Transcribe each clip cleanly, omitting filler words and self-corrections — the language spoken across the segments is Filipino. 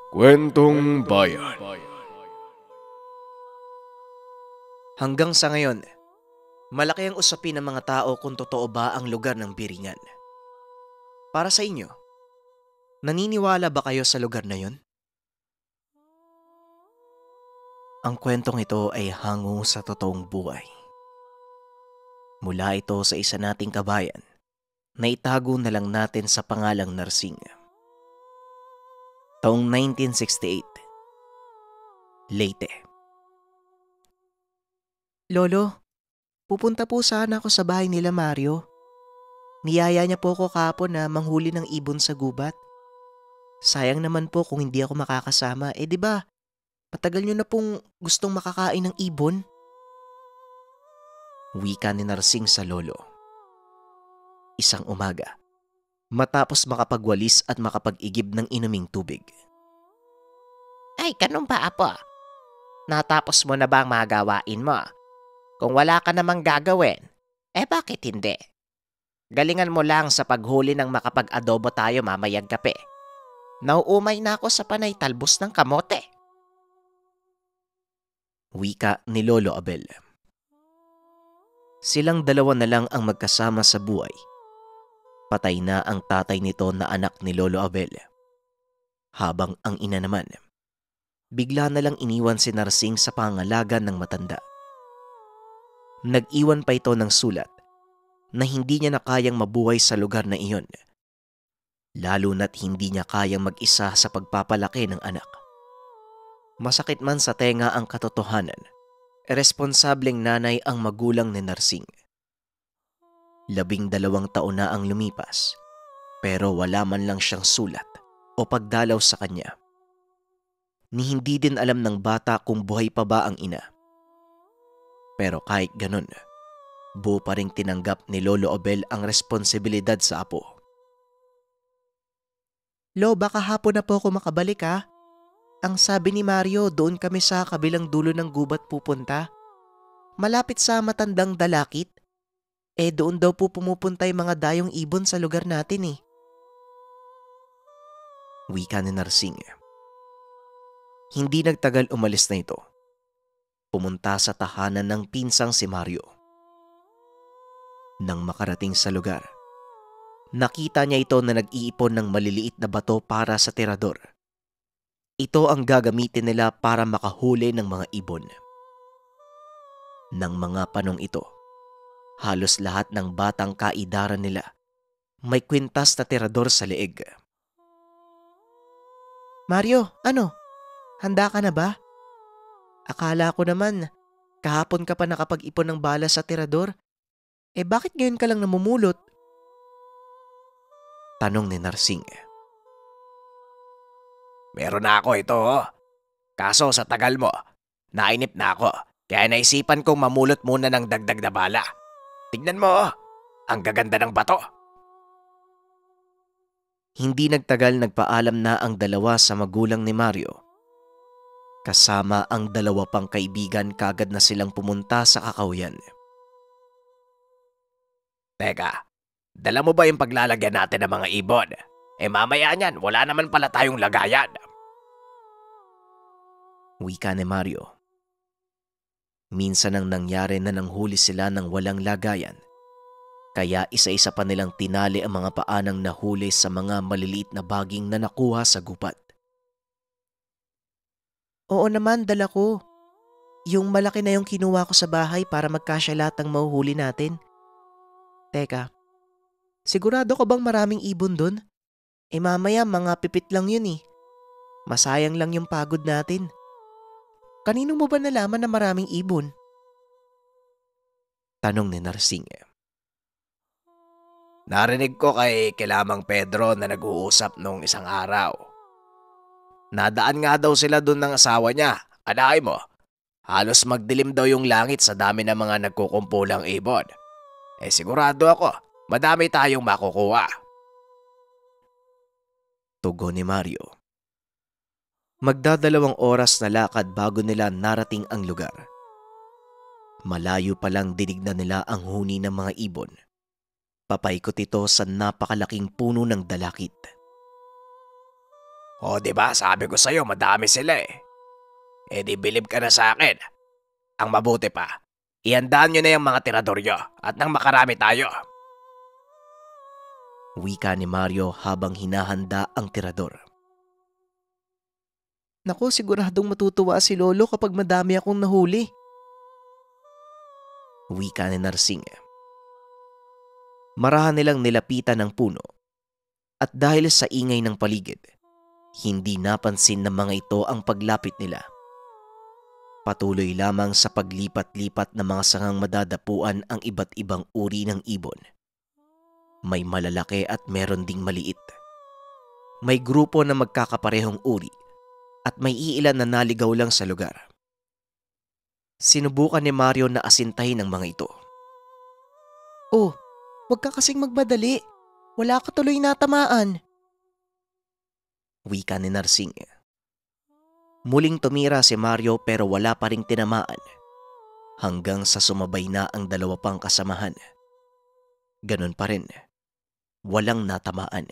Kwentong Bayan. Hanggang sa ngayon, malaki ang usapin ng mga tao kung totoo ba ang lugar ng Biringan. Para sa inyo, naniniwala ba kayo sa lugar na yon? Ang kwentong ito ay hango sa totoong buhay. Mula ito sa isa nating kabayan na itago na lang natin sa pangalang Narsing. Taong 1968, Leyte. Lolo, pupunta po sana ako sa bahay nila Mario. Niyaya niya po ako kahapon na manghuli ng ibon sa gubat. Sayang naman po kung hindi ako makakasama. Eh di ba, matagal niyo na pong gustong makakain ng ibon? Wika ni Narsing sa lolo. Isang umaga, matapos makapagwalis at makapag-igib ng inuming tubig. Ay, ganun ba apo? Natapos mo na ba ang mga gawain mo? Kung wala ka namang gagawin, bakit hindi? Galingan mo lang sa paghuli ng makapag-adobo tayo mamayang gabi. Nauumay na ako sa panay talbos ng kamote. Wika ni Lolo Abel. Silang dalawa na lang ang magkasama sa buhay. Patay na ang tatay nito na anak ni Lolo Abel. Habang ang ina naman, bigla na lang iniwan si Narsing sa pangalaga ng matanda. Nag-iwan pa ito ng sulat na hindi niya na kayang mabuhay sa lugar na iyon. Lalo na't hindi niya kayang mag-isa sa pagpapalaki ng anak. Masakit man sa tenga ang katotohanan, responsableng nanay ang magulang ni Narsing. 12 taon na ang lumipas, pero wala man lang siyang sulat o pagdalaw sa kanya. Ni hindi din alam ng bata kung buhay pa ba ang ina. Pero kahit ganun, buo pa ring tinanggap ni Lolo Abel ang responsibilidad sa apo. Lo, baka hapon na po ako makabalik ha. Ang sabi ni Mario, doon kami sa kabilang dulo ng gubat pupunta. Malapit sa matandang dalakit. Doon daw po pumupunta yung mga dayong ibon sa lugar natin eh. Wika ni Narsing. Hindi nagtagal umalis na ito. Pumunta sa tahanan ng pinsang si Mario. Nang makarating sa lugar, nakita niya ito na nag-iipon ng maliliit na bato para sa tirador. Ito ang gagamitin nila para makahuli ng mga ibon. Nang mga panong ito, halos lahat ng batang kaidaran nila may kwintas na tirador sa leeg. Mario, ano? Handa ka na ba? Akala ko naman, kahapon ka pa nakapag-ipon ng bala sa tirador. Bakit ngayon ka lang namumulot? Tanong ni Narsing. Meron na ako ito. Kaso sa tagal mo, nainip na ako. Kaya naisipan kong mamulot muna ng dagdag na bala. Tignan mo, ang gaganda ng bato. Hindi nagtagal nagpaalam na ang dalawa sa magulang ni Mario. Kasama ang dalawa pang kaibigan kagad na silang pumunta sa kakahuyan. Teka, dala mo ba yung paglalagyan natin ng mga ibon? Mamaya niyan, wala naman pala tayong lagayan. Wika ni Mario. Minsan ang nangyari na nanghuli sila ng walang lagayan. Kaya isa-isa pa nilang tinali ang mga paanang nahuli sa mga maliliit na baging na nakuha sa gubat. Oo naman, dala ko. Yung malaki na yung kinuha ko sa bahay para magkasya lahat ng mahuhuli natin. Teka, sigurado ko bang maraming ibon dun? Mamaya mga pipit lang yun eh. Masayang lang yung pagod natin. Kanino mo ba nalaman na maraming ibon? Tanong ni Narsing. Narinig ko kay Kilamang Pedro na nag-uusap nung isang araw. Nadaan nga daw sila dun ng asawa niya. Anay mo, halos magdilim daw yung langit sa dami ng mga nagkukumpulang ibon. Sigurado ako, madami tayong makukuha. Tugon ni Mario. Magdadalawang oras na lakad bago nila narating ang lugar. Malayo pa lang dinig na nila ang huni ng mga ibon. Papaikot ito sa napakalaking puno ng dalakit. O di ba sabi ko sa'yo madami sila eh. Eh di bilib ka na sa akin. Ang mabuti pa, ihandaan nyo na yung mga tirador nyo at nang makarami tayo. Wika ni Mario habang hinahanda ang tirador. Naku, siguradong matutuwa si Lolo kapag madami akong nahuli. Wika ni Narsing. Marahan nilang nilapitan ng puno at dahil sa ingay ng paligid, hindi napansin ng mga ito ang paglapit nila. Patuloy lamang sa paglipat-lipat ng mga sangang madadapuan ang iba't ibang uri ng ibon. May malalaki at meron ding maliit. May grupo na magkakaparehong uri at may iilan na naligaw lang sa lugar. Sinubukan ni Mario na asintahin ang mga ito. Oh, wag ka kasing magmadali. Wala ka tuloy natamaan. Wika ni Narsing. Muling tumira si Mario pero wala pa ring tinamaan hanggang sa sumabay na ang dalawa pang kasamahan. Ganon pa rin, walang natamaan.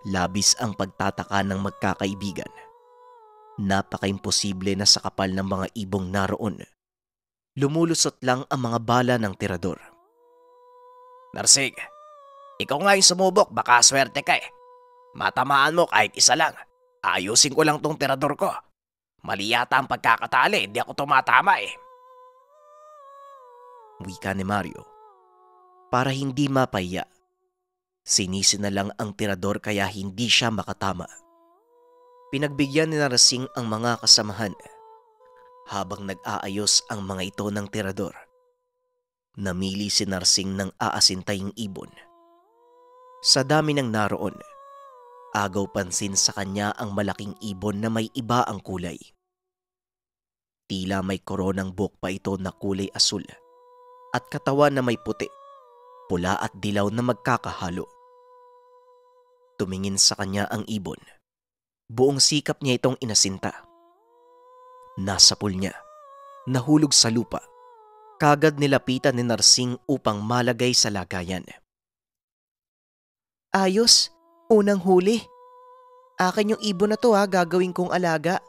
Labis ang pagtataka ng magkakaibigan. Napaka-imposible na sa kapal ng mga ibong naroon. Lumulusot lang ang mga bala ng tirador. Narsing, ikaw nga yung sumubok, baka swerte ka eh. Matamaan mo kahit isa lang. Ayusin ko lang tong tirador ko. Mali yata ang pagkakatali, hindi ako tumatama eh. Wika ni Mario. Para hindi mapahiya, sinisi na lang ang tirador kaya hindi siya makatama. Pinagbigyan ni Narsing ang mga kasamahan. Habang nag-aayos ang mga ito ng tirador, namili si Narsing ng aasintaying ibon. Sa dami ng naroon, agaw pansin sa kanya ang malaking ibon na may iba ang kulay. Tila may koronang buhok pa ito na kulay asul at katawan na may puti, pula at dilaw na magkakahalo. Tumingin sa kanya ang ibon. Buong sikap niya itong inasinta. Nasapul niya, nahulog sa lupa. Kagad nilapitan ni Narsing upang malagay sa lagayan. Ayos, unang huli. Akin yung ibon na to gagawin kong alaga.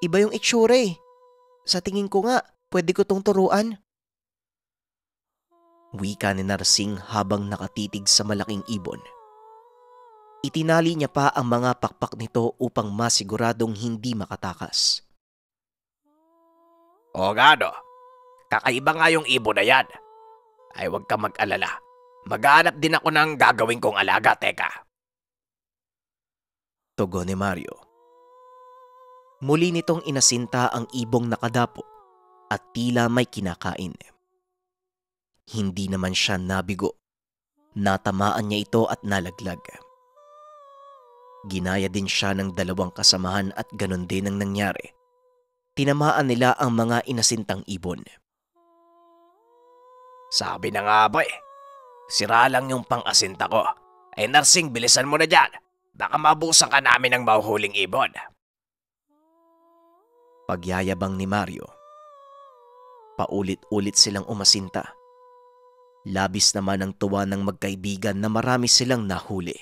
Iba yung itsura eh. Sa tingin ko nga, pwede ko tong turuan. Wika ni Narsing habang nakatitig sa malaking ibon. Itinali niya pa ang mga pakpak nito upang masiguradong hindi makatakas. O gano, kakaiba nga yung ibon na yan. Ay huwag ka mag-alala. Maghanap din ako ng gagawin kong alaga, teka. Tugon ni Mario. Muli nitong inasinta ang ibong nakadapo at tila may kinakain. Hindi naman siya nabigo. Natamaan niya ito at nalaglag. Ginaya din siya ng dalawang kasamahan at ganon din ang nangyari. Tinamaan nila ang mga inasintang ibon. Sabi na nga ba eh, sira lang yung pang-asinta ko. Ay Narsing, bilisan mo na dyan. Baka mabusan ka namin ng mahuhuling ibon. Pagyayabang ni Mario. Paulit-ulit silang umasinta. Labis naman ang tuwa ng magkaibigan na marami silang nahuli.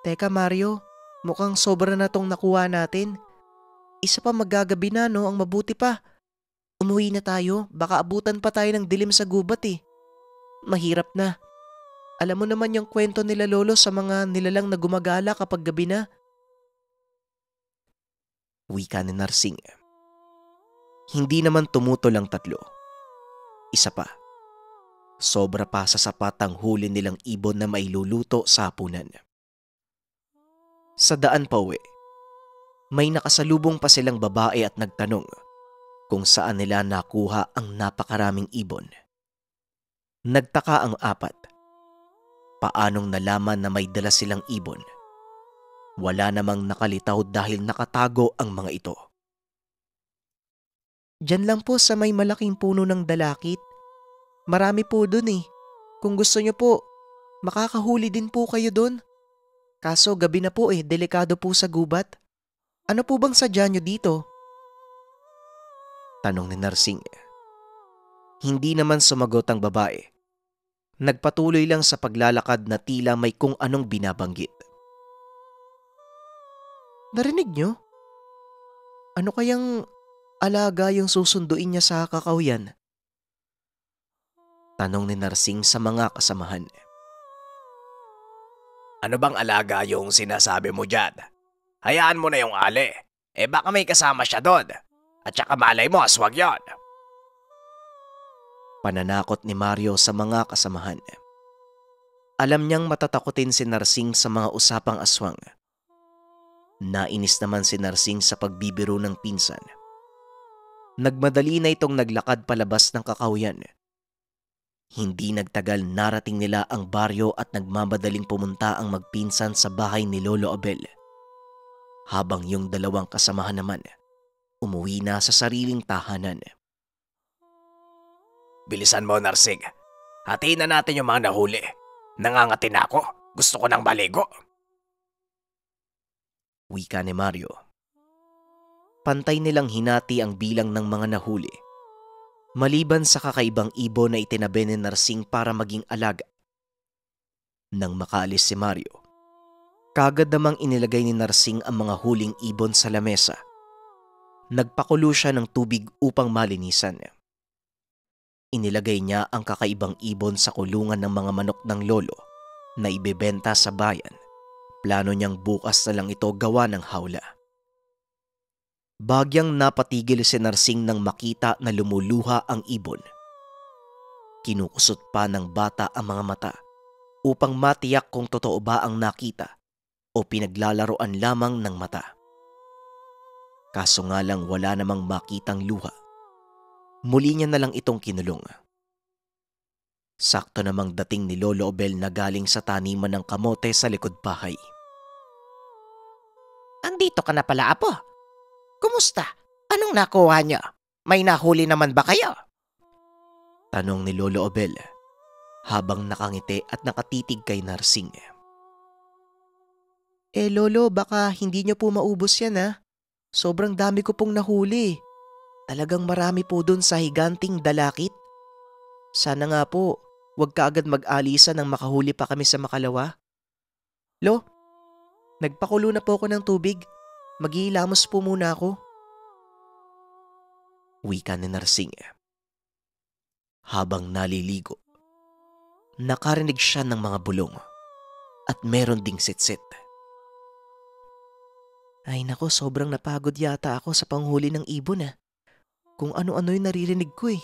Teka Mario, mukhang sobra na tong nakuha natin. Isa pa magagabi na no, ang mabuti pa. Umuwi na tayo, baka abutan pa tayo ng dilim sa gubat eh. Mahirap na. Alam mo naman yung kwento nila lolo sa mga nilalang na gumagala kapag gabi na. Wika ni Narsing. Hindi naman tumutol ang tatlo. Isa pa. Sobra pa sa sapat ang huli nilang ibon na mailuluto sa hapunan. Sa daan pa uwi, may nakasalubong pa silang babae at nagtanong kung saan nila nakuha ang napakaraming ibon. Nagtaka ang apat. Paanong nalaman na may dala silang ibon? Wala namang nakalitaw dahil nakatago ang mga ito. Diyan lang po sa may malaking puno ng dalakit. Marami po dun eh. Kung gusto nyo po, makakahuli din po kayo dun. Kaso gabi na po eh, delikado po sa gubat. Ano po bang sadya nyo dito? Tanong ni Narsing. Hindi naman sumagot ang babae. Nagpatuloy lang sa paglalakad na tila may kung anong binabanggit. Narinig niyo? Ano kayang alaga yung susunduin niya sa kakahuyan? Tanong ni Narsing sa mga kasamahan. Ano bang alaga yung sinasabi mo dyan? Hayaan mo na yung ali. Baka may kasama siya doon. At saka malay mo, aswag yon. Pananakot ni Mario sa mga kasamahan. Alam niyang matatakotin si Narsing sa mga usapang aswang. Nainis naman si Narsing sa pagbibiro ng pinsan. Nagmadali na itong naglakad palabas ng kakahuyan. Hindi nagtagal narating nila ang baryo at nagmamadaling pumunta ang magpinsan sa bahay ni Lolo Abel. Habang yung dalawang kasamahan naman, umuwi na sa sariling tahanan. Bilisan mo, Narsing. Hatiin na natin yung mga nahuli. Nangangati na ako. Gusto ko ng baligo. Wika ni Mario. Pantay nilang hinati ang bilang ng mga nahuli. Maliban sa kakaibang ibon na itinabi ni Narsing para maging alaga. Nang makaalis si Mario, kagad namang inilagay ni Narsing ang mga huling ibon sa lamesa. Nagpakulo siya ng tubig upang malinisan. Inilagay niya ang kakaibang ibon sa kulungan ng mga manok ng lolo na ibebenta sa bayan. Plano niyang bukas na lang ito gawa ng hawla. Bagyang napatigil si Narsing nang makita na lumuluha ang ibon. Kinukusot pa ng bata ang mga mata upang matiyak kung totoo ba ang nakita o pinaglalaroan lamang ng mata. Kaso nga lang wala namang makitang luha. Muli niya na lang itong kinulong. Sakto namang dating ni Lolo Obel na galing sa taniman ng kamote sa likod bahay. Andito ka na pala, Apo. Kumusta? Anong nakuha niyo? May nahuli naman ba kayo? Tanong ni Lolo Obel habang nakangiti at nakatitig kay Narsing. Lolo, baka hindi niyo po maubos yan ha. Sobrang dami ko pong nahuli. Talagang marami po dun sa higanting dalakit. Sana nga po, huwag ka agad mag-alisa nang makahuli pa kami sa makalawa. Lo, nagpakulo na po ako ng tubig. Maghihilamos po muna ako. Wika ni Narsing. Habang naliligo, nakarinig siya ng mga bulong at meron ding sitsit. Ay nako, sobrang napagod yata ako sa panghuli ng ibon ah. Kung ano-ano yung naririnig ko eh.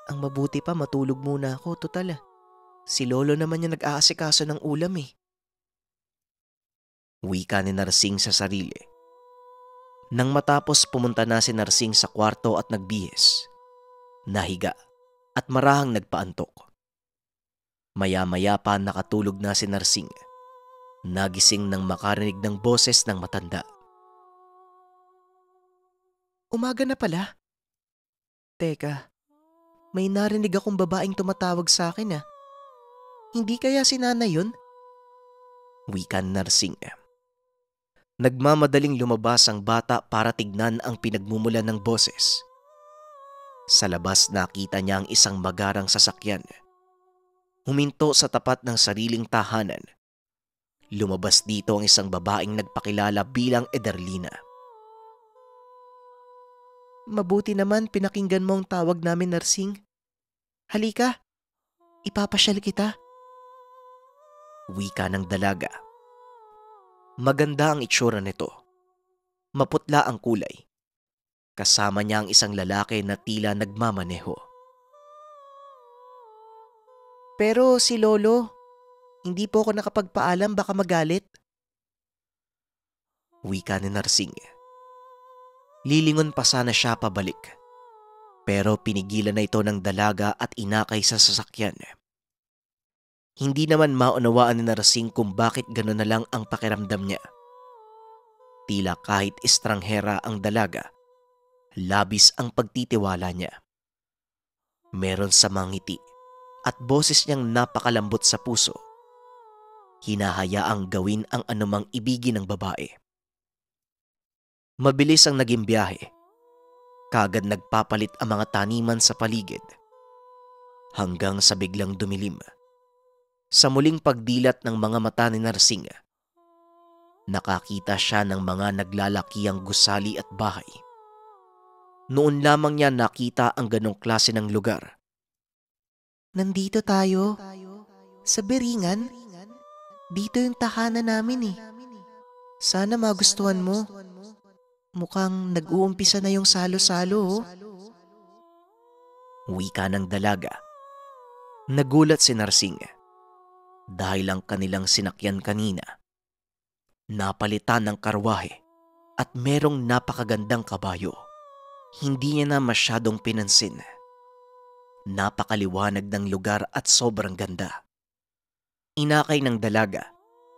Ang mabuti pa matulog muna ako, total ah. Si Lolo naman yung nag-aasikaso ng ulam eh. Wika ni Narsing sa sarili. Nang matapos pumunta na si Narsing sa kwarto at nagbihis, nahiga at marahang nagpaantok. Maya-maya pa nakatulog na si Narsing. Nagising nang makarinig ng boses ng matanda. Umaga na pala. Teka, may narinig akong babaeng tumatawag sa akin ah. Hindi kaya si Nana yun? Wika ni Narsing. Nagmamadaling lumabas ang bata para tignan ang pinagmumulan ng boses. Sa labas nakita niya ang isang magarang sasakyan. Huminto sa tapat ng sariling tahanan. Lumabas dito ang isang babaeng nagpakilala bilang Ederlina. Mabuti naman pinakinggan mo ang tawag namin, Narsing. Halika, ipapasyal kita. Wika ng dalaga. Maganda ang itsura nito. Maputla ang kulay. Kasama niya ang isang lalaki na tila nagmamaneho. Pero si Lolo, hindi po ako nakapagpaalam, baka magalit. Wika ni Narsing. Lilingon pa sana siya pabalik. Pero pinigilan na ito ng dalaga at inakay sa sasakyan. Hindi naman maunawaan ni Narsing kung bakit gano'n na lang ang pakiramdam niya. Tila kahit estranghera ang dalaga, labis ang pagtitiwala niya. Meron sa mga ngiti at boses niyang napakalambot sa puso. Hinahayaang gawin ang anumang ibigin ng babae. Mabilis ang naging biyahe. Kagad nagpapalit ang mga taniman sa paligid. Hanggang sa biglang dumilim. Sa muling pagdilat ng mga mata ni Narsing, Nakakita siya ng mga naglalakihang gusali at bahay. Noon lamang niya nakita ang ganong klase ng lugar. Nandito tayo. Sa Beringan. Dito yung tahanan namin eh. Sana magustuhan mo. Mukhang nag-uumpisa na yung salo-salo oh. Wika ng dalaga. Nagulat si Narsing dahil ang kanilang sinakyan kanina napalitan ng karwahe at merong napakagandang kabayo. Hindi niya na masyadong pinansin. Napakaliwanag ng lugar at sobrang ganda. Inakay ng dalaga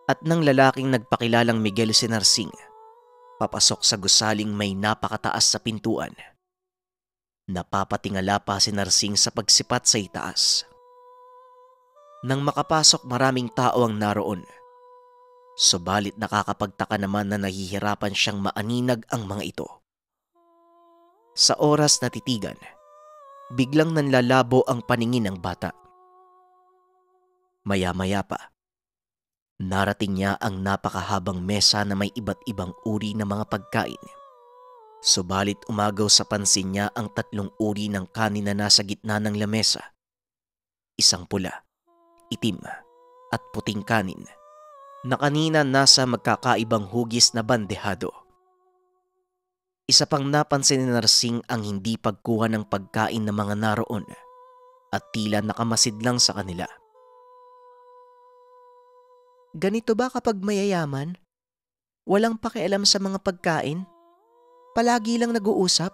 at ng lalaking nagpakilalang Miguel si Narsing papasok sa gusaling may napakataas sa pintuan. Napapatingala pa si Narsing sa pagsipat sa itaas. Nang makapasok, maraming tao ang naroon. Subalit nakakapagtaka naman na nahihirapan siyang maaninag ang mga ito. Sa oras na titigan, biglang nanlalabo ang paningin ng bata. Maya-maya pa, narating niya ang napakahabang mesa na may iba't ibang uri ng mga pagkain. Subalit umagaw sa pansin niya ang 3 uri ng kanin na nasa gitna ng lamesa. Isang pula, itim at puting kanin na kanina nasa magkakaibang hugis na bandehado. Isa pang napansin ni Narsing ang hindi pagkuha ng pagkain ng mga naroon at tila nakamasid lang sa kanila. Ganito ba kapag mayayaman? Walang pakialam sa mga pagkain? Palagi lang nag-uusap?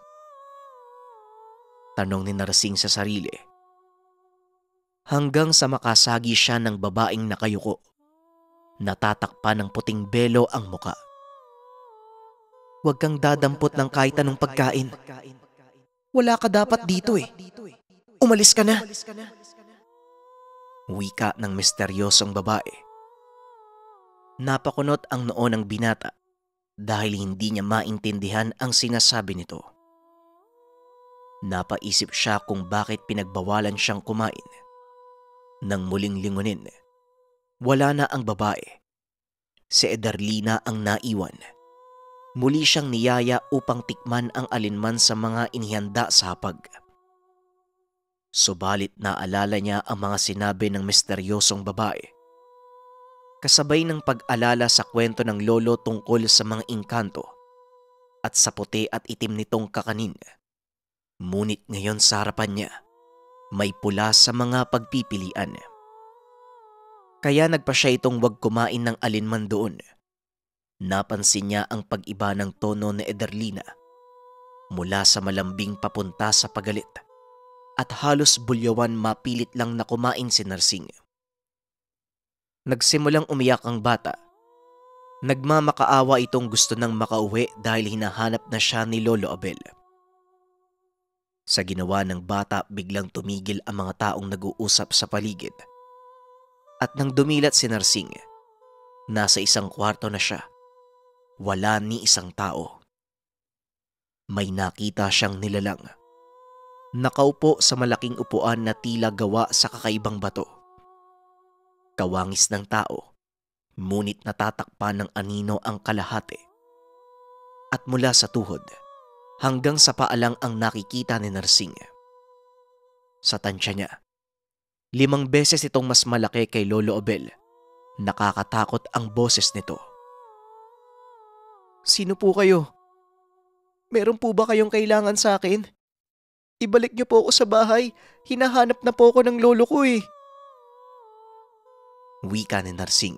Tanong ni Narsing sa sarili. Hanggang sa makasagi siya ng babaeng nakayuko. Natatakpan ng puting belo ang muka. Huwag kang dadampot ng kahit anong pagkain. Wala ka dapat dito eh. Umalis ka na. Wika ng misteryosong babae. Napakunot ang noo ng binata dahil hindi niya maintindihan ang sinasabi nito. Napaisip siya kung bakit pinagbawalan siyang kumain. Nang muling lingunin, wala na ang babae. Si Ederlina ang naiwan. Muli siyang niyaya upang tikman ang alinman sa mga inihanda sa hapag. Subalit naalala niya ang mga sinabi ng misteryosong babae. Kasabay ng pag-alala sa kwento ng lolo tungkol sa mga engkanto at sa puti at itim nitong kakanin. Ngunit ngayon sa harapan niya, may pula sa mga pagpipilian. Kaya nagpa siya itong wag kumain ng alinman doon. Napansin niya ang pag-iba ng tono ni Ederlina mula sa malambing papunta sa pagalit at halos bulyawan mapilit lang na kumain si Narsing. Nagsimulang umiyak ang bata. Nagmamakaawa itong gusto nang makauwi dahil hinahanap na siya ni Lolo Abel. Sa ginawa ng bata, biglang tumigil ang mga taong nag-uusap sa paligid. At nang dumilat si Narsing, nasa isang kwarto na siya. Wala ni isang tao. May nakita siyang nilalang. Nakaupo sa malaking upuan na tila gawa sa kakaibang bato. Kawangis ng tao, ngunit natatakpan ng anino ang kalahati. At mula sa tuhod, hanggang sa paa lang ang nakikita ni Narsing. Sa tansya niya, 5 beses itong mas malaki kay Lolo Abel. Nakakatakot ang boses nito. Sino po kayo? Meron po ba kayong kailangan sa akin? Ibalik niyo po ako sa bahay. Hinahanap na po ako ng lolo ko eh. Wika ni Narsing.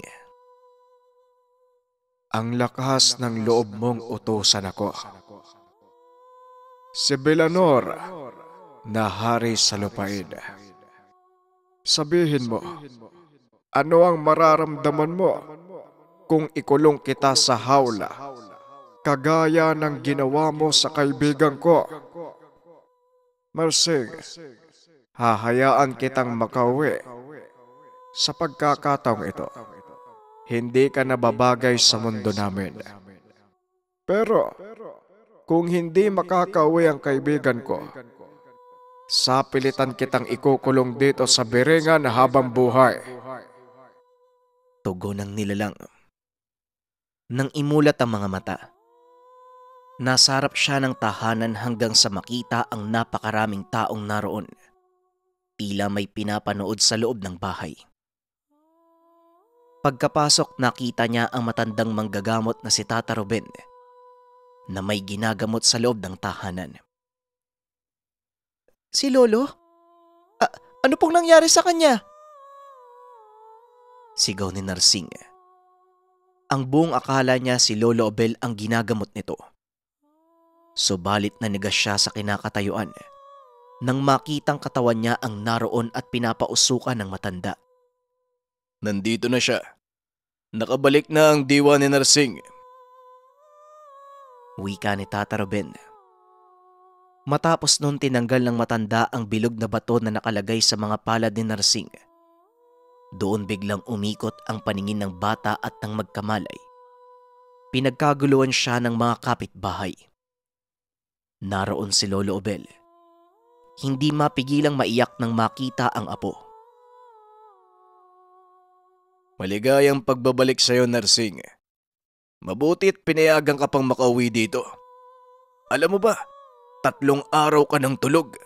Ang lakas ng loob mong utusan ako. Si Belanor na hari sa lupain. Sabihin mo, ano ang mararamdaman mo kung ikulong kita sa hawla, kagaya ng ginawa mo sa kaibigan ko? Narsing, hahayaan kitang makauwi. Sa pagkakataong ito, hindi ka nababagay sa mundo namin. Pero, kung hindi makakauwi ang kaibigan ko, sapilitan kitang ikukulong dito sa Beringan habang buhay. Tugon ng nilalang. Nang imulat ang mga mata, nasarap siya ng tahanan hanggang sa makita ang napakaraming taong naroon. Tila may pinapanood sa loob ng bahay. Pagkapasok, nakita niya ang matandang manggagamot na si Tata Ruben na may ginagamot sa loob ng tahanan. Si Lolo? Ano pong nangyari sa kanya? Sigaw ni Narsing. Ang buong akala niya si Lolo Obel ang ginagamot nito. Subalit nanigas siya sa kinakatayuan nang makitang katawan niya ang naroon at pinapausukan ng matanda. Nandito na siya. Nakabalik na ang diwa ni Narsing. Wika ni Tata Ruben. Matapos nun, tinanggal ng matanda ang bilog na bato na nakalagay sa mga palad ni Narsing. Doon biglang umikot ang paningin ng bata at ng magkamalay. Pinagkaguluhan siya ng mga kapitbahay. Naroon si Lolo Obel. Hindi mapigilang maiyak nang makita ang apo. Maligayang pagbabalik sa iyo, Narsing. Mabuti't pinayagan ka pang makauwi dito. Alam mo ba, 3 araw ka ng tulog.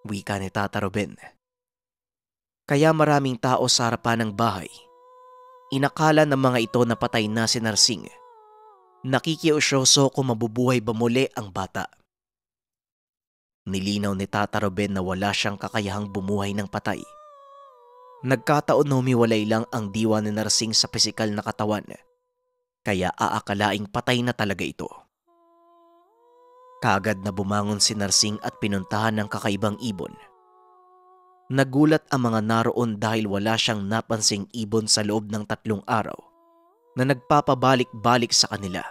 Wika ni Tata Ruben. Kaya maraming tao sa harapan ng bahay. Inakala ng mga ito na patay na si Narsing. Nakikiusyoso kung mabubuhay ba muli ang bata. Nilinaw ni Tata Ruben na wala siyang kakayahang bumuhay ng patay. Nagkataon na humiwalay lang ang diwa ni Narsing sa pisikal na katawan, kaya aakalaing patay na talaga ito. Kaagad na bumangon si Narsing at pinuntahan ng kakaibang ibon. Nagulat ang mga naroon dahil wala siyang napansing ibon sa loob ng 3 araw na nagpapabalik-balik sa kanila.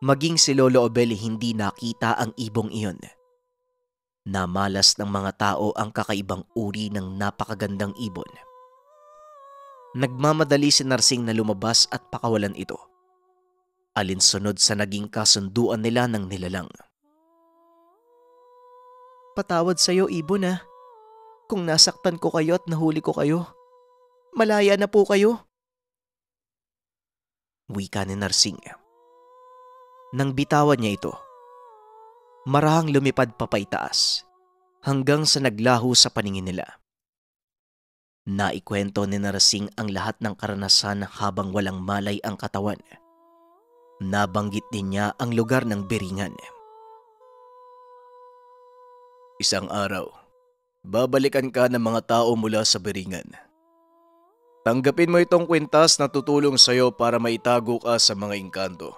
Maging si Lolo Obel hindi nakita ang ibong iyon. Namalas ng mga tao ang kakaibang uri ng napakagandang ibon. Nagmamadali si Narsing na lumabas at pakawalan ito. Alinsunod sa naging kasunduan nila ng nilalang. Patawad sa'yo, ibon ah. Kung nasaktan ko kayo at nahuli ko kayo, malaya na po kayo. Wika ni Narsing. Nang bitawan niya ito, marahang lumipad papaitaas hanggang sa naglaho sa paningin nila. Naikwento ni Narsing ang lahat ng karanasan habang walang malay ang katawan. Nabanggit din niya ang lugar ng Biringan. Isang araw, babalikan ka ng mga tao mula sa Biringan. Tanggapin mo itong kwintas na tutulong sa'yo para maitago ka sa mga engkanto.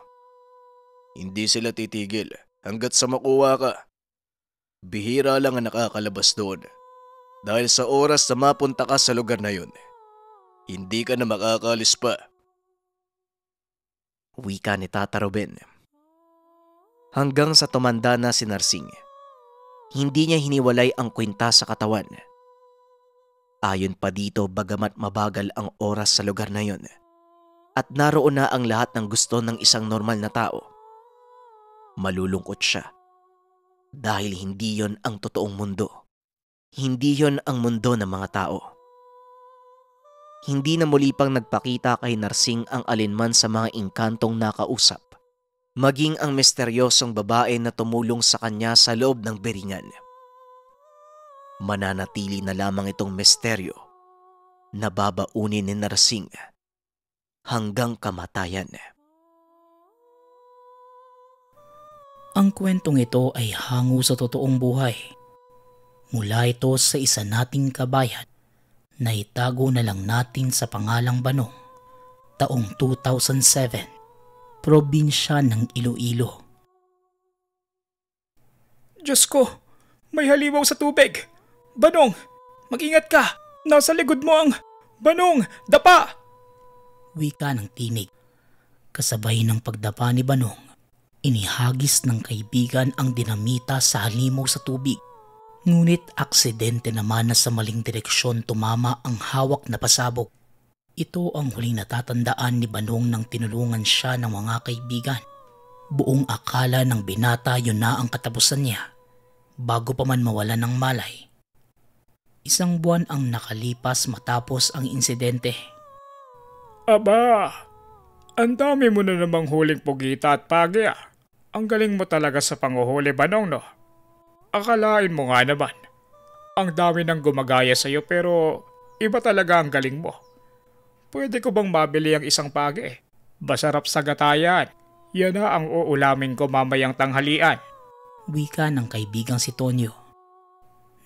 Hindi sila titigil hanggat sa makuha ka. Bihira lang ang nakakalabas doon. Dahil sa oras na mapunta ka sa lugar na yun, hindi ka na makakalis pa. Wika ni Tata Ruben. Hanggang sa tumanda na si Narsing, hindi niya hiniwalay ang kwintas sa katawan. Ayon pa dito, bagamat mabagal ang oras sa lugar na yon at naroon na ang lahat ng gusto ng isang normal na tao, malulungkot siya dahil hindi yon ang totoong mundo. Hindi yon ang mundo ng mga tao. Hindi na muli pang nagpakita kay Narsing ang alinman sa mga engkantong nakausap, maging ang misteryosong babae na tumulong sa kanya sa loob ng Biringan. Mananatili na lamang itong misteryo na babaunin ni Narsing hanggang kamatayan. Ang kwentong ito ay hango sa totoong buhay. Mula ito sa isa nating kabayan na itago na lang natin sa pangalang Banong, taong 2007, probinsya ng Iloilo. Diyos ko, may halimaw sa tubig. Banong, mag-ingat ka. Nasa likod mo ang Banong, dapa! Wika ng tinig. Kasabay ng pagdapa ni Banong, inihagis ng kaibigan ang dinamita sa halimaw sa tubig. Ngunit aksidente naman na sa maling direksyon tumama ang hawak na pasabog. Ito ang huling natatandaan ni Banong nang tinulungan siya ng mga kaibigan. Buong akala ng binata yun na ang katapusan niya bago pa man mawalan ng malay. 1 buwan ang nakalipas matapos ang insidente. Aba, Ang dami mo na namang huling pugita at pagi ah. Ang galing mo talaga sa panguhuli, Banong, no? Akalain mo nga naman. Ang dami nang gumagaya sa'yo pero iba talaga ang galing mo. Pwede ko bang mabili ang isang pagi? Masarap sa gatayan. Yan na ang uulamin ko mamayang tanghalian. Wika ng kaibigang si Tonyo.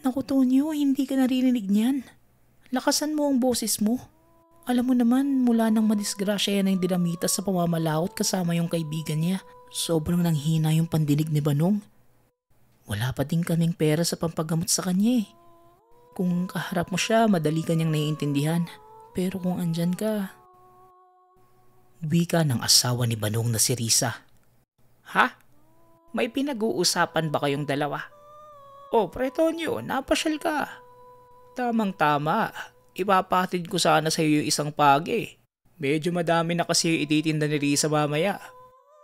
Naku Tonyo, hindi ka naririnig niyan. Lakasan mo ang boses mo. Alam mo naman, mula nang madisgrasya yan ang dinamita sa pamamalaot kasama yung kaibigan niya, sobrang nanghina yung pandinig ni Banong. Wala pa din kaming pera sa pampagamot sa kanya eh. Kung kaharap mo siya, madali kanyang naiintindihan. Pero kung andyan ka... Wika ng asawa ni Banong na si Risa. Ha? May pinag-uusapan ba kayong dalawa? Oh, Pre Tonyo, napasyal ka. Tamang-tama. Ipapatid ko sana sa iyo yung isang pagi. Medyo madami na kasi ititinda ni Risa mamaya.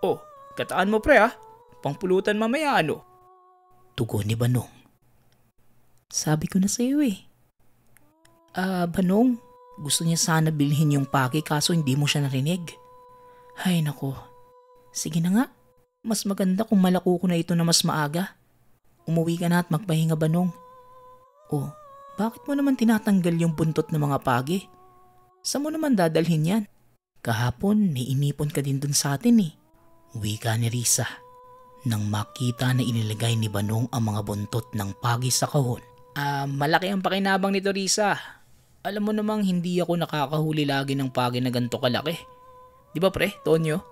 Oh, kataan mo pre ah. Pangpulutan mamaya ano? Tugon ni Banong. Sabi ko na sa iyo eh. Banong, gusto niya sana bilhin yung pagi kaso hindi mo siya narinig. Hay nako. Sige na nga. Mas maganda kung malako ko na ito na mas maaga. Umuwi ka na at magpahinga, Banong. Oh, bakit mo naman tinatanggal yung buntot ng mga pagi? Saan mo naman dadalhin yan? Kahapon, may inipon ka din dun sa atin eh. Wika ni Risa. Nang makita na inilagay ni Banong ang mga buntot ng pagi sa kahon. Malaki ang pakinabang nito Risa. Alam mo namang hindi ako nakakahuli lagi ng pagi na ganito kalaki. Di ba pre, Tonyo?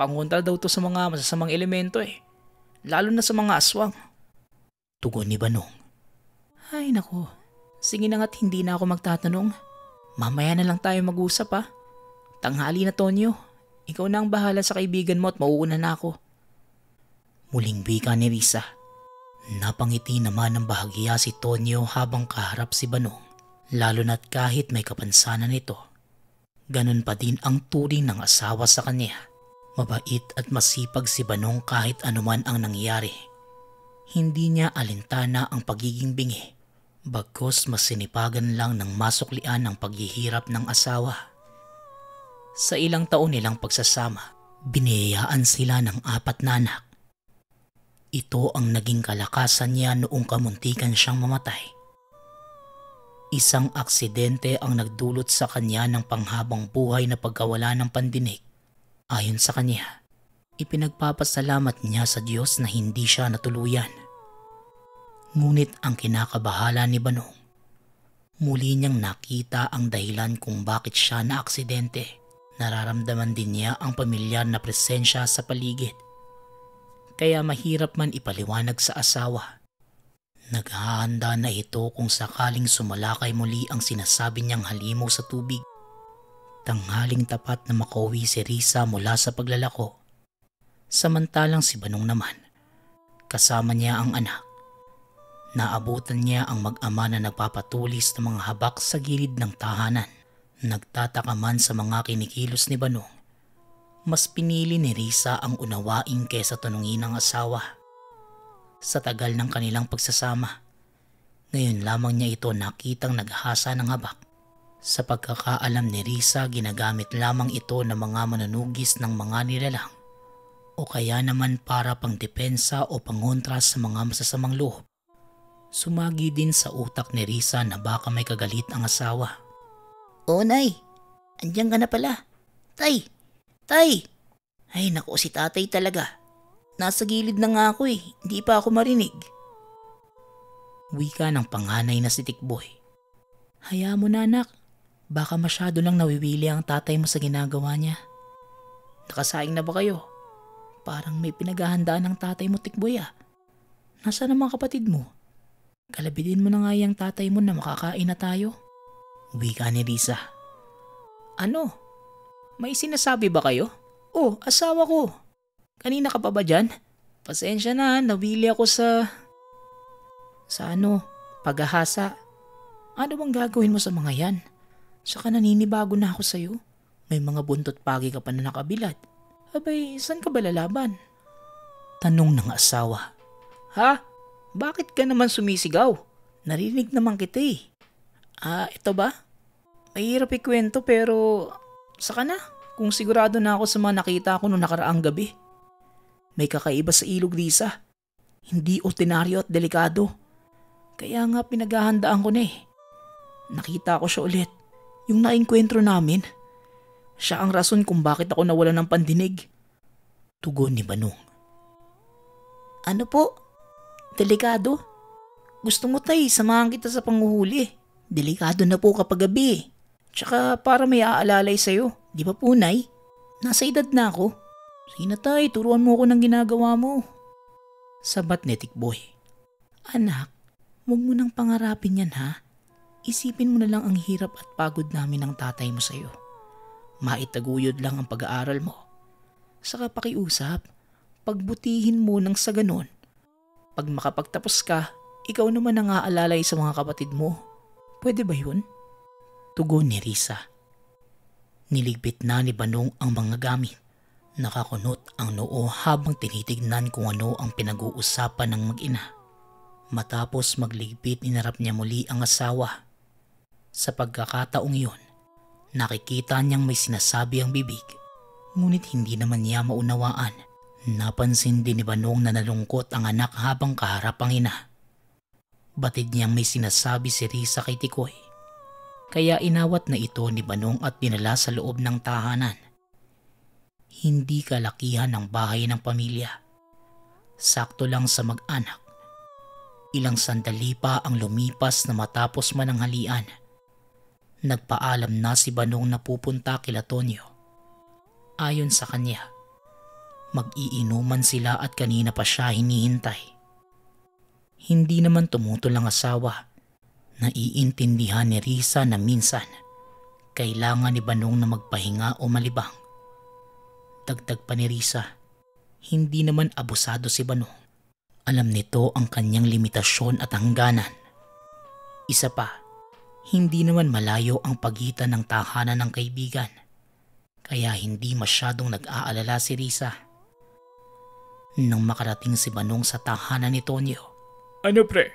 Pangontra daw to sa mga masasamang elemento eh. Lalo na sa mga aswang. Tugon ni Banong. Ay nako. Sige na nga't hindi na ako magtatanong. Mamaya na lang tayo mag-usap ha. Tanghali na Tonyo. Ikaw na ang bahala sa kaibigan mo at mauuna na ako. Muling wika ni Risa. Napangiti naman ng bahagya si Tonyo habang kaharap si Banong. Lalo na't kahit may kapansanan nito. Ganun pa din ang turing ng asawa sa kanya. Mabait at masipag si Banong kahit anuman ang nangyari. Hindi niya alintana ang pagiging bingi. Bagkus mas sinipagan lang ng masuklian ang paghihirap ng asawa. Sa ilang taon nilang pagsasama, biniyayaan sila ng 4 na anak. Ito ang naging kalakasan niya noong kamuntikan siyang mamatay. Isang aksidente ang nagdulot sa kanya ng panghabang buhay na pagkawala ng pandinig. Ayon sa kanya, ipinagpapasalamat niya sa Diyos na hindi siya natuluyan. Ngunit ang kinakabahala ni Banong, muli niyang nakita ang dahilan kung bakit siya na aksidente. Nararamdaman din niya ang pamilyar na presensya sa paligid. Kaya mahirap man ipaliwanag sa asawa. Naghahanda na ito kung sakaling sumalakay muli ang sinasabi niyang halimaw sa tubig. Tanghaling tapat na makauwi si Risa mula sa paglalako. Samantalang si Banong naman, kasama niya ang anak. Naabutan niya ang mag-ama na nagpapatulis ng mga habak sa gilid ng tahanan. Nagtataka man sa mga kinikilos ni Banong. Mas pinili ni Risa ang unawain kaysa tanungin ng asawa. Sa tagal ng kanilang pagsasama, ngayon lamang niya ito nakitang naghasa ng habak. Sa pagkakaalam ni Risa, ginagamit lamang ito ng mga manunugis ng mga nilalang o kaya naman para pang depensa o pangontra sa mga masasamang loob. Sumagi din sa utak ni Risa na baka may kagalit ang asawa. Oh, Nay, andiyan ka na pala. Tay! Tay! Ay naku, si tatay talaga. Nasa gilid na nga ako eh, hindi pa ako marinig. Wika ng panganay na si Tikboy. Hayaan mo na anak, baka masyado lang nawiwili ang tatay mo sa ginagawa niya. Nakasaing na ba kayo? Parang may pinaghahandaan ng tatay mo Tikboy ah. Nasaan ang mga kapatid mo? Kalabidin mo na nga yung tatay mo na makakain na tayo. Wika ni Risa. Ano? May sinasabi ba kayo? Oh, asawa ko. Kanina ka pa ba dyan? Pasensya na, nawili ako sa paghahasa. Ano bang gagawin mo sa mga yan? Saka naninibago na ako sa'yo. May mga buntot pagi ka pa na nakabilad. Abay, saan ka ba lalaban? Tanong ng asawa. Ha? Bakit ka naman sumisigaw? Narinig naman kita eh. Ito ba? Mahirap ikwento pero saka na. kung sigurado na ako sa mga nakita ko noong nakaraang gabi. May kakaiba sa ilog, Risa. Hindi ordinaryo at delikado. Kaya nga pinaghahandaan ko na eh. Nakita ko siya ulit. Yung naengkwentro namin. Siya ang rason kung bakit ako nawala ng pandinig. Tugon ni Manong. Ano po? Delikado? Gusto mo tay, samahan kita sa panguhuli. Delikado na po kapag gabi. Tsaka para may aalalay sa'yo. Di ba po, Nay? Nasa edad na ako. Sige na tay, turuan mo ako ng ginagawa mo. Sabat ni Tikboy. Anak, huwag mo nang pangarapin yan ha. Isipin mo na lang ang hirap at pagod namin ng tatay mo sa'yo. Maitaguyod lang ang pag-aaral mo. Saka pakiusap, pagbutihin mo nang sa ganon. Pag makapagtapos ka, ikaw naman ang aalalay sa mga kapatid mo. Pwede ba yun? Tugon ni Risa. Niligpit na ni Banong ang mga gamit. Nakakunot ang noo habang tinitignan kung ano ang pinag-uusapan ng mag-ina. Matapos magligpit, inarap niya muli ang asawa. Sa pagkakataong iyon, nakikita niyang may sinasabi ang bibig. Ngunit hindi naman niya maunawaan. Napansin din ni Banong na nalungkot ang anak habang kaharap ang ina. Batid niyang may sinasabi si Risa kay Tikoy. Kaya inawat na ito ni Banong at dinala sa loob ng tahanan. Hindi kalakihan ang bahay ng pamilya. Sakto lang sa mag-anak. Ilang sandali pa ang lumipas na matapos mananghalian. Nagpaalam na si Banong na pupunta kila Tonyo. Ayon sa kanya, mag-iinuman sila at kanina pa siya hinihintay. Hindi naman tumutol ang asawa. Naiintindihan ni Risa na minsan kailangan ni Banong na magpahinga o malibang. Dagdag pa ni Risa, hindi naman abusado si Banong. Alam nito ang kanyang limitasyon at hangganan. Isa pa, hindi naman malayo ang pagitan ng tahanan ng kaibigan. Kaya hindi masyadong nag-aalala si Risa. Nang makarating si Banong sa tahanan ni Tonyo. Ano pre?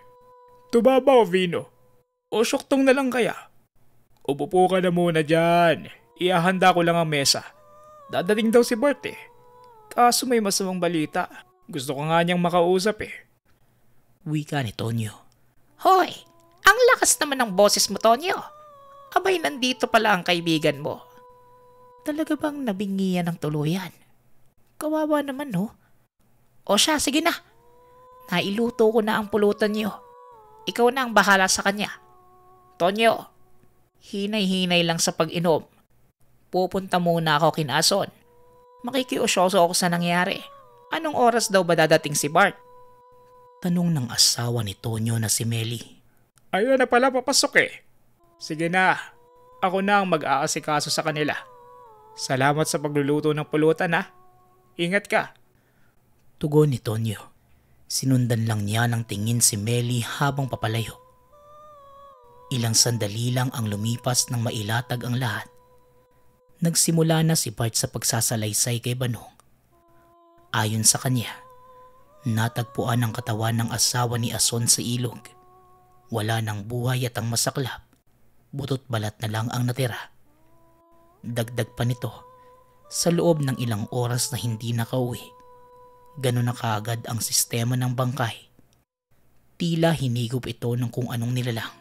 Tubaba o vino? O syuktong na lang kaya? Upo ka na muna dyan. Iahanda ko lang ang mesa. Dadating daw si Bart eh. Kaso may masamang balita. Gusto ko nga niyang makausap eh. Wika ni Tonyo. Hoy, ang lakas naman ng boses mo, Tonyo. Abay, nandito pala ang kaibigan mo. Talaga bang nabingiyan ng tuluyan? Kawawa naman, no? O siya, sige na. Nailuto ko na ang pulutan niyo. Ikaw na ang bahala sa kanya. Tonyo, hinay-hinay lang sa pag-inom. Pupunta muna ako kinason. Makikiusyoso ako sa nangyari. Anong oras daw ba dadating si Bart? Tanong ng asawa ni Tonyo na si Meli. Ayun na pala, papasok eh. Sige na, ako na ang mag-aasikaso sa kanila. Salamat sa pagluluto ng pulutan ha. Ingat ka. Tugon ni Tonyo. Sinundan lang niya ng tingin si Meli habang papalayo. Ilang sandali lang ang lumipas nang mailatag ang lahat. Nagsimula na si Bart sa pagsasalaysay kay Banong. Ayon sa kanya, natagpuan ang katawan ng asawa ni Ason sa ilog. Wala nang buhay at ang masaklap. Butot balat na lang ang natira. Dagdag pa nito, sa loob ng ilang oras na hindi nakauwi. Ganon na kaagad ang sistema ng bangkay. Tila hinigop ito ng kung anong nilalang.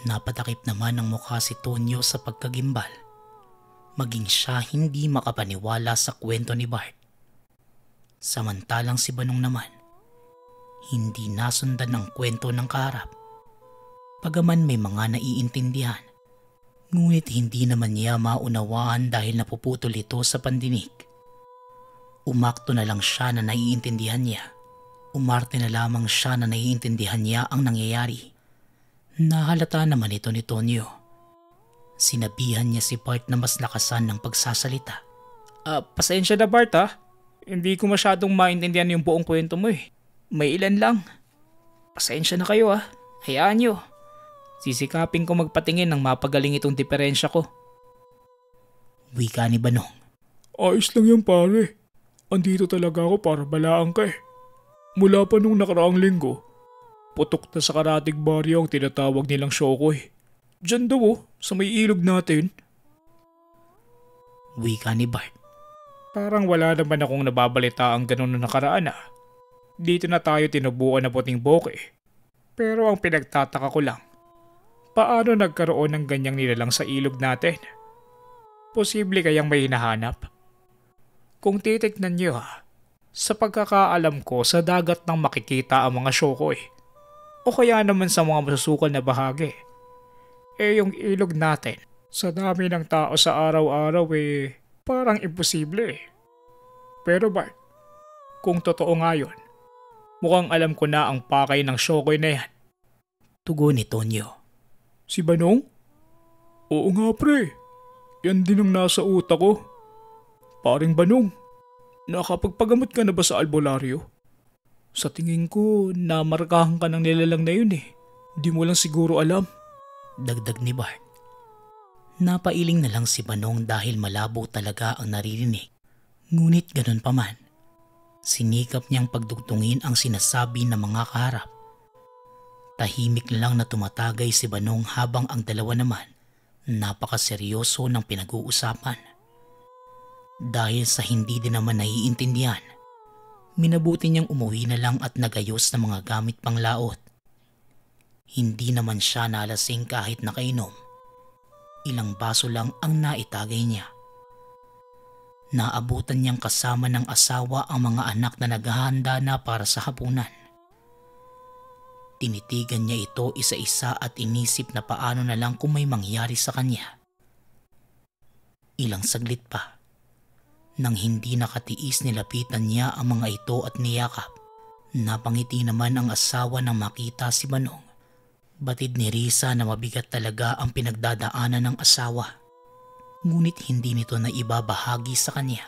Napatakip naman ang mukha si Tonyo sa pagkagimbal. Maging siya hindi makapaniwala sa kwento ni Bart. Samantalang si Banong naman, hindi nasundan ang kwento ng kaharap. Pagaman may mga naiintindihan, ngunit hindi naman niya maunawaan dahil napuputol ito sa pandinig. Umakto na lang siya na naiintindihan niya. Umarte na lamang siya na naiintindihan niya ang nangyayari. Nahalata naman ito ni Tonyo. Sinabihan niya si Bart na mas lakasan ng pagsasalita. Pasensya na Bart ha. Hindi ko masyadong maintindihan yung buong kwento mo eh. May ilan lang. Pasensya na kayo ha. Hayaan nyo. Sisikapin ko magpatingin ng mapagaling itong diferensya ko. Wika ni Banong. Ayos lang yan pare. Andito talaga ako para balaan ka eh. Mula pa nung nakaraang linggo, putok na sa karatig baryo ang tinatawag nilang Shokoy. Diyan daw sa may ilog natin. Wika ni Bart. Parang wala naman akong nababalita ang ganun na nakaraan ah. Dito na tayo tinubuan na puting boke. Pero ang pinagtataka ko lang, paano nagkaroon ng ganyang nilalang sa ilog natin? Posible kayang may hinahanap? Kung titignan niyo ha, sa pagkakaalam ko sa dagat nang makikita ang mga shokoy. O kaya naman sa mga masusukal na bahagi. Yung ilog natin, sa dami ng tao sa araw-araw parang imposible. Pero Bart, kung totoo nga yun, mukhang alam ko na ang pakay ng shokoy na yan. Tugon ni Tonyo. Si Banong? Oo nga pre, yan din ang nasa utak ko. Paring Banong, nakapagpagamot ka na ba sa albularyo? Sa tingin ko, namarkahan ka ng nilalang na yun eh. Di mo lang siguro alam. Dagdag ni Bart. Napailing na lang si Banong dahil malabo talaga ang naririnig. Ngunit ganun pa man, sinikap niyang pagdugtungin ang sinasabi ng mga kaharap. Tahimik na lang na tumatagay si Banong habang ang dalawa naman napakaseryoso ng pinag-uusapan. Dahil sa hindi din naman naiintindihan, minabuti niyang umuwi na lang at nagayos ng mga gamit panglaot. Hindi naman siya nalasing kahit nakainom. Ilang baso lang ang naitagay niya. Naabutan niyang kasama ng asawa ang mga anak na naghahanda na para sa hapunan. Tinitigan niya ito isa-isa at inisip na paano na lang kung may mangyari sa kanya. Ilang saglit pa, nang hindi nakatiis nilapitan niya ang mga ito at niyakap. Napangiti naman ang asawa nang makita si Banong. Batid ni Risa na mabigat talaga ang pinagdadaanan ng asawa. Ngunit hindi nito na ibabahagi sa kanya.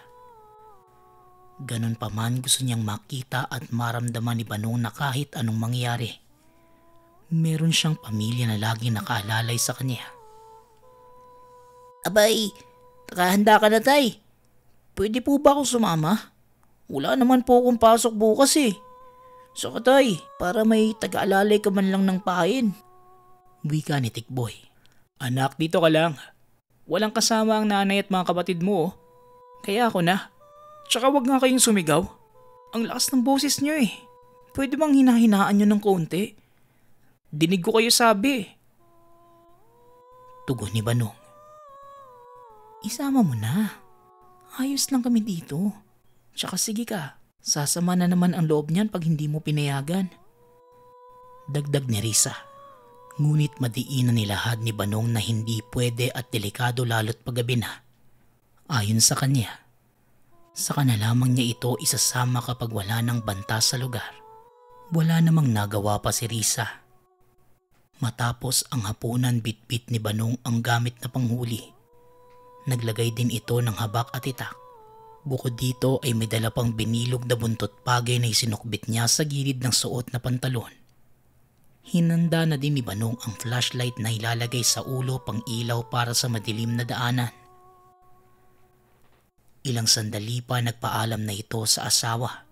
Ganon pa man gusto niyang makita at maramdaman ni Banong na kahit anong mangyari, meron siyang pamilya na lagi nakaalalay sa kanya. Abay, nakahanda ka na tay. Pwede po ba akong sumama? Wala naman po akong pasok bukas eh. Saka tay, para may taga-alalay ka man lang ng pain. Wika ni Tikboy. Anak, dito ka lang. Walang kasama ang nanay at mga kapatid mo. Kaya ako na. Tsaka wag nga kayong sumigaw. Ang lakas ng boses niyo eh. Pwede bang hinahinaan niyo ng konti? Dinig ko kayo sabi. Tugon ni Banong. Isama mo na. Ayos lang kami dito. Tsaka sige ka, sasama na naman ang loob niyan pag hindi mo pinayagan. Dagdag ni Risa. Ngunit madiinan nilahad ni Banong na hindi pwede at delikado lalo't paggabi na. Ayon sa kanya, saka na lamang niya ito isasama kapag wala nang banta sa lugar. Wala namang nagawa pa si Risa. Matapos ang hapunan, bitbit ni Banong ang gamit na panghuli. Naglagay din ito ng habak at itak. Bukod dito ay may dala pang binilog na buntot pagay na isinukbit niya sa gilid ng suot na pantalon. Hinanda na din ni Banong ang flashlight na ilalagay sa ulo pang ilaw para sa madilim na daanan. Ilang sandali pa nagpaalam na ito sa asawa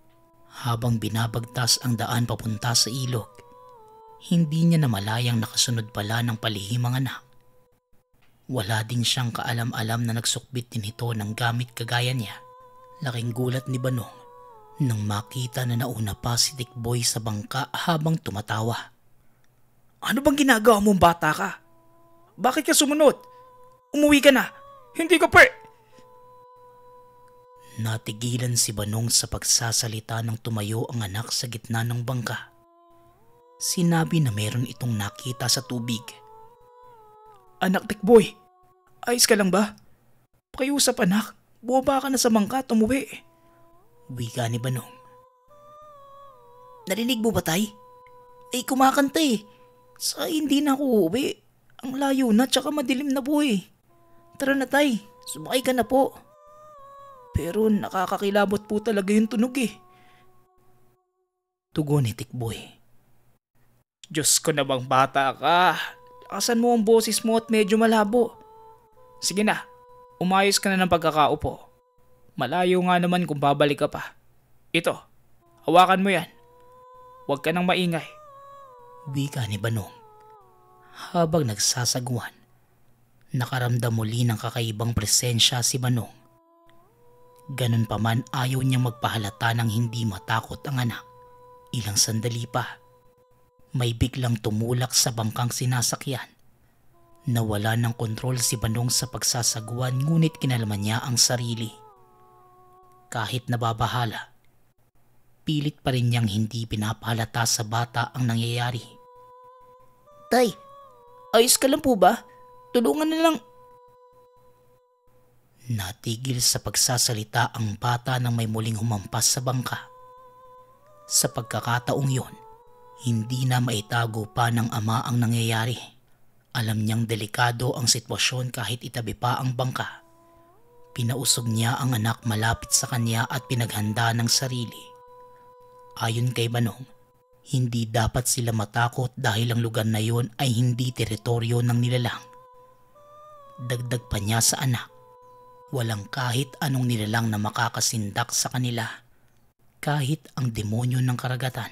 habang binabagtas ang daan papunta sa ilog. Hindi niya namalayang nakasunod pala ng palihim ang anak. Wala din siyang kaalam-alam na nagsukbit din ito ng gamit kagaya niya. Laking gulat ni Banong nang makita na nauna pa si Tikboy sa bangka habang tumatawa. Ano bang ginagawa mong bata ka? Bakit ka sumunod? Umuwi ka na. Hindi ka pwede. Natigilan si Banong sa pagsasalita nang tumayo ang anak sa gitna ng bangka. Sinabi na meron itong nakita sa tubig. Anak Tikboy, ayos ka lang ba? Pakiusap anak, bumaba ka na sa bangka at umuwi. Wika ni Banong. Narinig mo ba tay? Ay kumakanta eh. Saka hindi na ako uuwi. Ang layo na tsaka madilim na po eh. Tara na tay, sumakay ka na po. Pero nakakakilabot po talaga yung tunog eh. Tugon ni Tikboy. Diyos ko na bang bata ka. Lakasan mo ang boses mo at medyo malabo. Sige na, umayos ka na ng pagkakaupo. Malayo nga naman kung babalik ka pa. Ito, hawakan mo yan. Huwag ka nang maingay. Wika ni Banong. Habang nagsasagwan, nakaramdam muli ng kakaibang presensya si Banong Ganun pa man ayaw niyang magpahalata ng hindi matakot ang anak. Ilang sandali pa, may biglang tumulak sa bangkang sinasakyan. Nawala ng kontrol si Banong sa pagsasaguan ngunit kinalman niya ang sarili. Kahit nababahala, pilit pa rin niyang hindi pinapahalata sa bata ang nangyayari. Tay, ayos ka lang po ba? Tulungan na lang. Natigil sa pagsasalita ang bata nang may muling humampas sa bangka. Sa pagkakataong yon, hindi na maitago pa ng ama ang nangyayari. Alam niyang delikado ang sitwasyon kahit itabi pa ang bangka. Pinausog niya ang anak malapit sa kanya at pinaghanda ng sarili. Ayon kay Banong, hindi dapat sila matakot dahil ang lugar na yon ay hindi teritoryo ng nilalang. Dagdag pa niya sa anak, walang kahit anong nilalang na makakasindak sa kanila, kahit ang demonyo ng karagatan.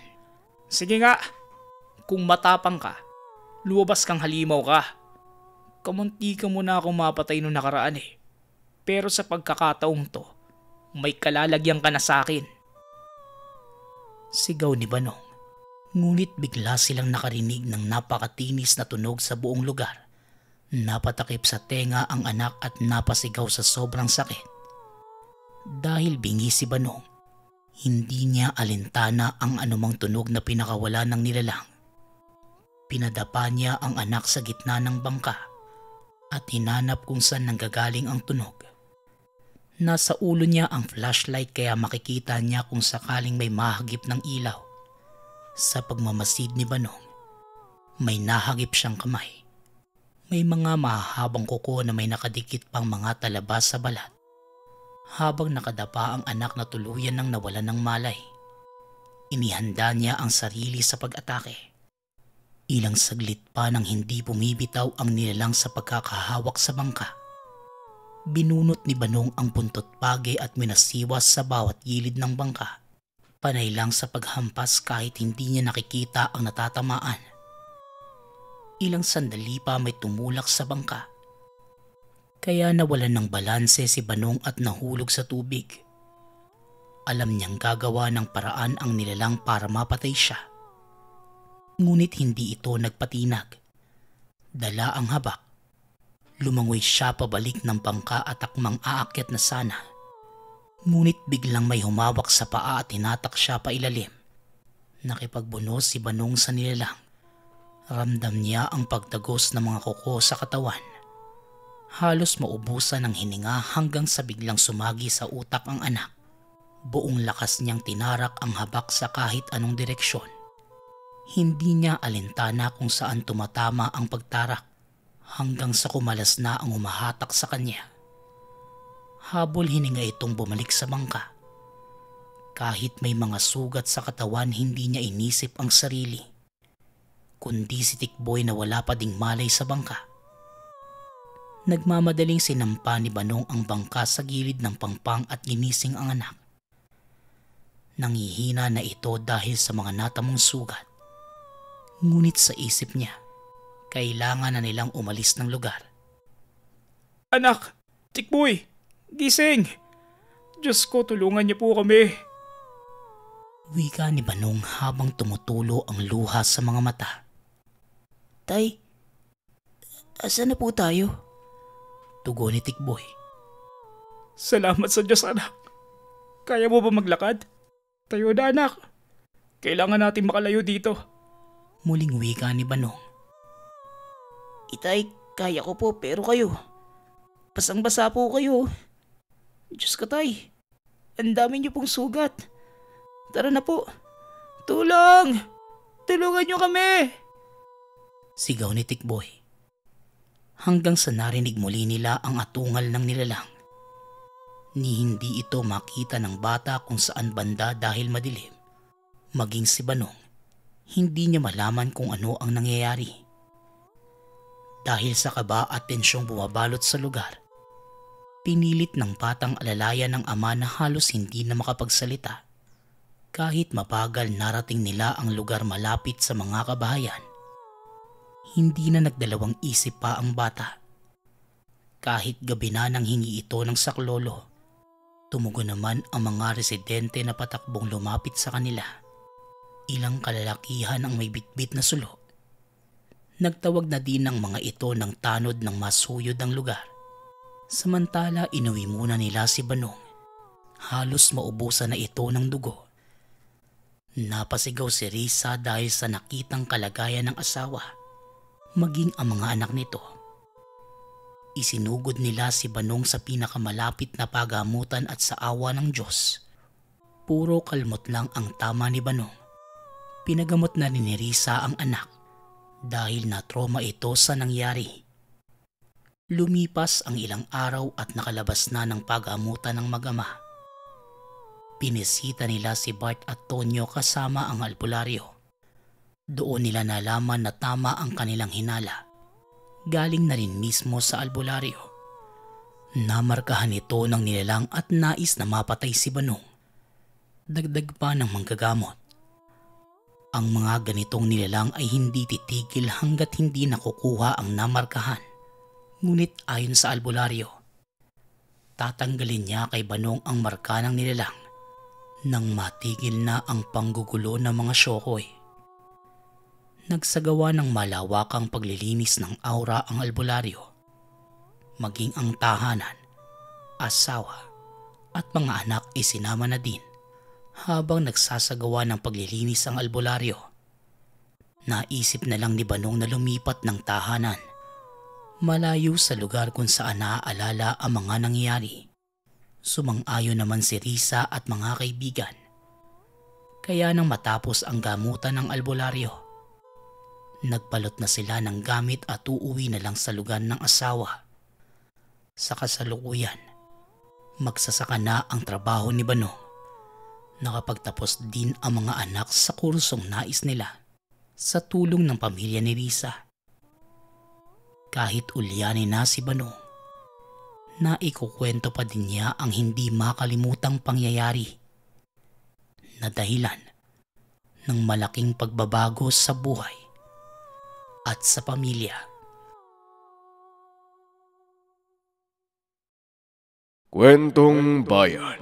Sige nga, kung matapang ka, lumabas kang halimaw ka. Kamunti ka muna akong mapatay nung nakaraan eh. Pero sa pagkakataong to, may kalalagyan ka na sa akin. Sigaw ni Banong, ngunit bigla silang nakarinig ng napakatinis na tunog sa buong lugar. Napatakip sa tenga ang anak at napasigaw sa sobrang sakit. Dahil bingi si Banong, hindi niya alintana ang anumang tunog na pinakawala ng nilalang. Pinadapa niya ang anak sa gitna ng bangka at hinanap kung saan nanggagaling ang tunog. Nasa ulo niya ang flashlight kaya makikita niya kung sakaling may mahagip ng ilaw. Sa pagmamasid ni Banong, may nahagip siyang kamay. May mga mahahabang kuko na may nakadikit pang mga talabas sa balat. Habang nakadapa ang anak na tuluyan ng nawalan ng malay, inihanda niya ang sarili sa pag-atake. Ilang saglit pa nang hindi bumibitaw ang nilalang sa pagkakahawak sa bangka. Binunot ni Banong ang buntot page at minasiwas sa bawat gilid ng bangka. Panay lang sa paghampas kahit hindi niya nakikita ang natatamaan. Ilang sandali pa may tumulak sa bangka. Kaya nawalan ng balanse si Banong at nahulog sa tubig. Alam niyang gagawa ng paraan ang nilalang para mapatay siya. Ngunit hindi ito nagpatinag. Dala ang habak. Lumangoy siya pabalik ng bangka at akmang aakyat na sana. Ngunit biglang may humawak sa paa at tinatak siya pailalim. Nakipagbunos si Banong sa nilalang. Ramdam niya ang pagtagos ng mga kuko sa katawan. Halos maubusan ng hininga hanggang sa biglang sumagi sa utak ang anak. Buong lakas niyang tinarak ang habak sa kahit anong direksyon. Hindi niya alintana kung saan tumatama ang pagtarak hanggang sa kumalas na ang humahatak sa kanya. Habol hininga itong bumalik sa bangka. Kahit may mga sugat sa katawan, hindi niya inisip ang sarili, kundi si Tikboy na wala pa ding malay sa bangka. Nagmamadaling sinampa ni Banong ang bangka sa gilid ng pangpang at ginising ang anak. Nangihina na ito dahil sa mga natamong sugat. Ngunit sa isip niya, kailangan na nilang umalis ng lugar. Anak, Tikboy, gising! Diyos ko, tulungan niyo po kami. Wika ni Banong habang tumutulo ang luha sa mga mata. Tay, asan na po tayo? Tugon ni Tikboy. Salamat sa Diyos, anak. Kaya mo ba maglakad? Tayo na, anak. Kailangan natin makalayo dito. Muling wika ni Banong. Itay, kaya ko po pero kayo. Basang-basa po kayo. Diyos ko, tay. Ang dami niyo pong sugat. Tara na po. Tulong! Tulungan niyo kami! Sigaw ni Tikboy. Hanggang sa narinig muli nila ang atungal ng nilalang. Ni hindi ito makita ng bata kung saan banda dahil madilim. Maging si Banong, hindi niya malaman kung ano ang nangyayari. Dahil sa kaba at tensyong bumabalot sa lugar, pinilit ng batang alalayan ng ama na halos hindi na makapagsalita. Kahit mabagal narating nila ang lugar malapit sa mga kabahayan, hindi na nagdalawang isip pa ang bata. Kahit gabi na nang hingi ito ng saklolo, Tumugon naman ang mga residente na patakbong lumapit sa kanila. Ilang kalalakihan ang may bitbit na sulo. Nagtawag na din ng mga ito ng tanod ng masuyod ang lugar. Samantala inuwi muna nila si Banong. Halos maubusan na ito ng dugo. Napasigaw si Risa dahil sa nakitang kalagayan ng asawa, maging ang mga anak nito. Isinugod nila si Banong sa pinakamalapit na pagamutan at sa awa ng Diyos. Puro kalmot lang ang tama ni Banong. Pinagamot na ni Risa ang anak dahil na-trauma ito sa nangyari. Lumipas ang ilang araw at nakalabas na ng pagamutan ng mag-ama. Pinisita nila si Bart at Tonyo kasama ang albularyo. Doon nila nalaman na tama ang kanilang hinala. Galing na rin mismo sa albularyo. Namarkahan ito ng nilalang at nais na mapatay si Banong. Dagdag pa ng manggagamot. Ang mga ganitong nilalang ay hindi titigil hanggat hindi nakukuha ang namarkahan. Ngunit ayon sa albularyo, tatanggalin niya kay Banong ang marka ng nilalang nang matigil na ang panggugulo ng mga syokoy. Nagsagawa ng malawakang paglilinis ng aura ang albularyo. Maging ang tahanan, asawa at mga anak isinama na din habang nagsasagawa ng paglilinis ang albularyo. Naisip na lang ni Banong na lumipat ng tahanan, malayo sa lugar kung saan naaalala ang mga nangyayari. Sumang-ayon naman si Risa at mga kaibigan. Kaya nang matapos ang gamutan ng albularyo, nagbalot na sila ng gamit at uuwi na lang sa lugar ng asawa. Sa kasalukuyan, magsasaka na ang trabaho ni Banong. Nakapagtapos din ang mga anak sa kursong nais nila sa tulong ng pamilya ni Risa. Kahit ulyanin na si Banong, naikukwento pa din niya ang hindi makalimutang pangyayari na dahilan ng malaking pagbabago sa buhay at sa pamilya. Kwentong Bayan.